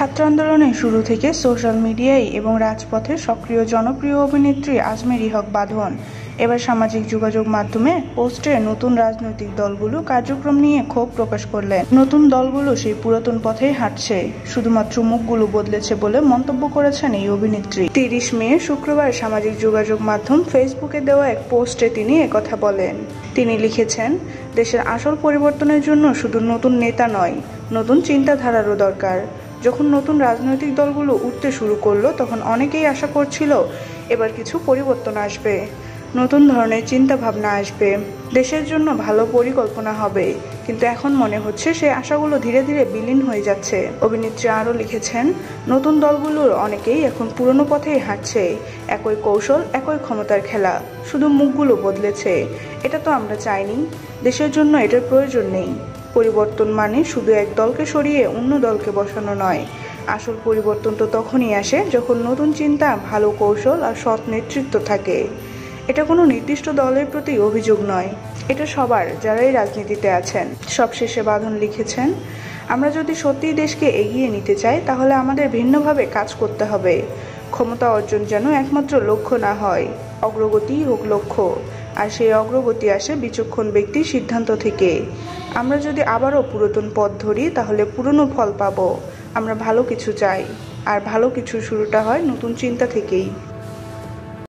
ছাত্র আন্দোলনের শুরু থেকে সোশ্যাল মিডিয়ায় এবং রাজপথে সক্রিয় জনপ্রিয় অভিনেত্রী আজমেরী হক বাঁধন এবার সামাজিক যোগাযোগ মাধ্যমে পোস্টে নতুন রাজনৈতিক দলগুলো কার্যক্রম নিয়ে ক্ষোভ প্রকাশ করলেন। নতুন দলগুলো সেই পুরাতন পথেই হাঁটছে, শুধুমাত্র মুখগুলো বদলেছে বলে মন্তব্য করেছেন এই অভিনেত্রী। 30 মে শুক্রবার সামাজিক যোগাযোগ মাধ্যম ফেসবুকে দেওয়া এক পোস্টে তিনি একথা বলেন। তিনি লিখেছেন, দেশের আসল পরিবর্তনের জন্য শুধু নতুন নেতা নয়, নতুন চিন্তাধারারও দরকার। যখন নতুন রাজনৈতিক দলগুলো উঠতে শুরু করলো তখন অনেকেই আশা করছিল এবার কিছু পরিবর্তন আসবে, নতুন ধরনের চিন্তা ভাবনা আসবে, দেশের জন্য ভালো পরিকল্পনা হবে, কিন্তু এখন মনে হচ্ছে সেই আশাগুলো ধীরে ধীরে বিলীন হয়ে যাচ্ছে। অভিনেত্রী আরও লিখেছেন, নতুন দলগুলোর অনেকেই এখন পুরনো পথেই হাঁটছে, একই কৌশল, একই ক্ষমতার খেলা, শুধু মুখগুলো বদলেছে। এটা তো আমরা চাইনি, দেশের জন্য এটার প্রয়োজন নেই। পরিবর্তন মানে শুধু এক দলকে সরিয়ে অন্য দলকে বসানো নয়। আসল পরিবর্তন তো তখনই আসে যখন নতুন চিন্তা, ভালো কৌশল আর সৎ নেতৃত্ব থাকে। এটা কোনো নির্দিষ্ট দলের প্রতি অভিযোগ নয়, এটা সবার যারাই রাজনীতিতে আছেন। সবশেষে বাঁধন লিখেছেন, আমরা যদি সত্যিই দেশকে এগিয়ে নিতে চাই তাহলে আমাদের ভিন্নভাবে কাজ করতে হবে। ক্ষমতা অর্জন যেন একমাত্র লক্ষ্য না হয়, অগ্রগতিই হোক লক্ষ্য। আর সেই অগ্রগতি আসে বিচক্ষণ ব্যক্তির সিদ্ধান্ত থেকে। আমরা যদি আবারও পুরাতন পথ ধরি তাহলে পুরনো ফল পাবো। আমরা ভালো কিছু চাই, আর ভালো কিছু শুরুটা হয় নতুন চিন্তা থেকেই।